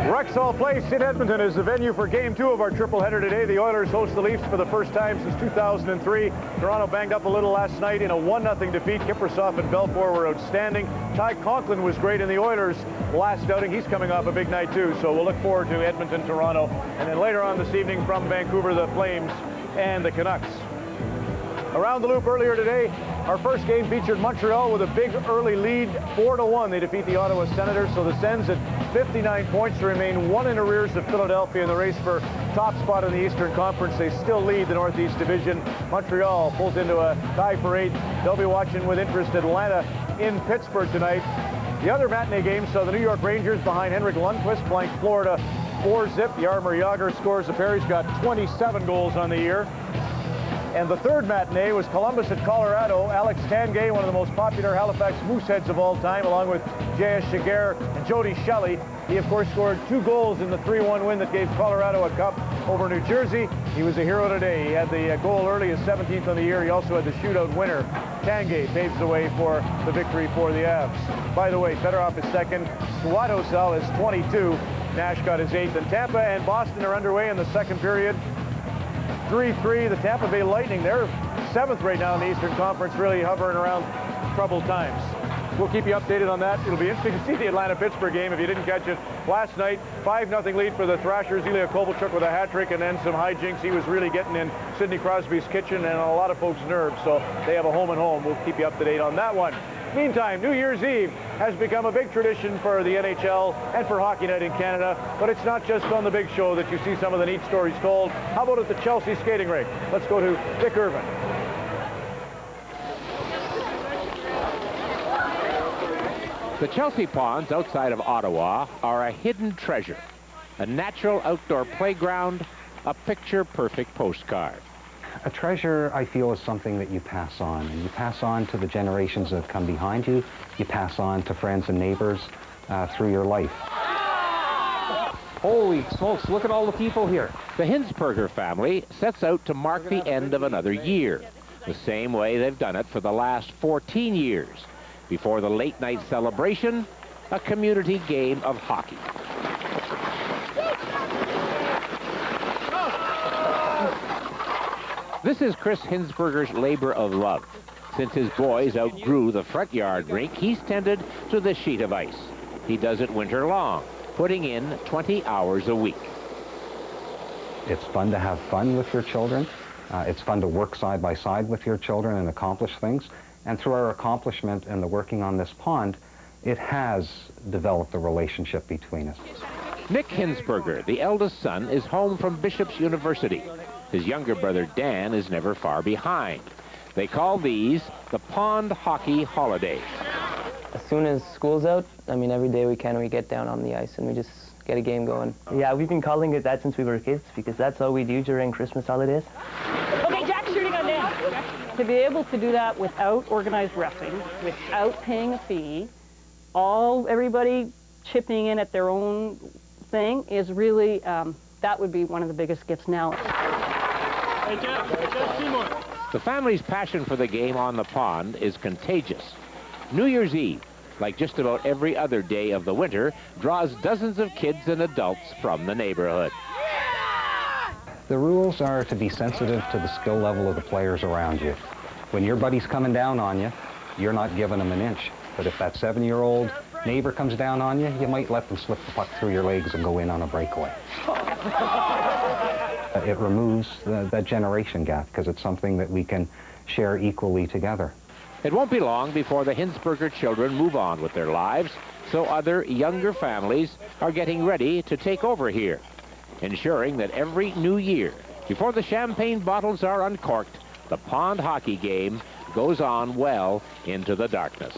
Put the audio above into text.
Rexall Place in Edmonton is the venue for Game 2 of our triple header today. The Oilers host the Leafs for the first time since 2003. Toronto banged up a little last night in a 1-0 defeat. Kiprusoff and Belfour were outstanding. Ty Conklin was great in the Oilers' last outing. He's coming off a big night too, so we'll look forward to Edmonton, Toronto, and then later on this evening from Vancouver, the Flames and the Canucks. Around the loop earlier today, our first game featured Montreal with a big early lead, 4-1. They defeat the Ottawa Senators, so the Sens at 59 points to remain one in arrears of Philadelphia in the race for top spot in the Eastern Conference. They still lead the Northeast Division. Montreal pulls into a tie for 8th. They'll be watching with interest Atlanta in Pittsburgh tonight. The other matinee games saw the New York Rangers behind Henrik Lundqvist blanked Florida 4-0. Jaromir Jagr scores the pair. He's got 27 goals on the year. And the third matinee was Columbus at Colorado. Alex Tanguay, one of the most popular Halifax Mooseheads of all time, along with J.S. Shiger and Jody Shelley. He, of course, scored 2 goals in the 3-1 win that gave Colorado a cup over New Jersey. He was a hero today. He had the goal early, his 17th on the year. He also had the shootout winner. Tanguay paves the way for the victory for the Avs. By the way, Fedorov is second. Suatosel is 22. Nash got his 8th. And Tampa and Boston are underway in the second period. 3-3, the Tampa Bay Lightning, they're 7th right now in the Eastern Conference, really hovering around troubled times. We'll keep you updated on that. It'll be interesting to see the Atlanta-Pittsburgh game if you didn't catch it last night. 5-0 lead for the Thrashers. Ilya Kovalchuk with a hat-trick and then some hijinks. He was really getting in Sidney Crosby's kitchen and a lot of folks' nerves, so they have a home and home. We'll keep you up to date on that one. Meantime, New Year's Eve has become a big tradition for the NHL and for Hockey Night in Canada, but it's not just on the big show that you see some of the neat stories told. How about at the Chelsea skating rink? Let's go to Dick Irvin. The Chelsea ponds outside of Ottawa are a hidden treasure, a natural outdoor playground, a picture-perfect postcard. A treasure, I feel, is something that you pass on. And you pass on to the generations that come behind you. You pass on to friends and neighbors through your life. Holy smokes, look at all the people here. The Hinsperger family sets out to mark the end of another year, the same way they've done it for the last 14 years. Before the late-night celebration, a community game of hockey. This is Chris Hinsperger's labor of love. Since his boys outgrew the front yard rink, he's tended to the sheet of ice. He does it winter long, putting in 20 hours a week. It's fun to have fun with your children. It's fun to work side by side with your children and accomplish things. And through our accomplishment and the working on this pond, it has developed a relationship between us. Nick Hinsperger, the eldest son, is home from Bishop's University. His younger brother Dan is never far behind. They call these the Pond Hockey Holidays. As soon as school's out, I mean, every day we get down on the ice and we just get a game going. Yeah, we've been calling it that since we were kids because that's all we do during Christmas holidays. Okay, Jack's shooting on Dan. To be able to do that without organized reffing, without paying a fee, everybody chipping in at their own thing is really, that would be one of the biggest gifts now. The family's passion for the game on the pond is contagious. New Year's Eve, like just about every other day of the winter, draws dozens of kids and adults from the neighborhood. The rules are to be sensitive to the skill level of the players around you. When your buddy's coming down on you, you're not giving them an inch. But if that 7-year-old neighbor comes down on you, you might let them slip the puck through your legs and go in on a breakaway. It removes that generation gap because it's something that we can share equally together. It won't be long before the Hinsperger children move on with their lives, so other younger families are getting ready to take over here, ensuring that every new year, before the champagne bottles are uncorked, the pond hockey game goes on well into the darkness.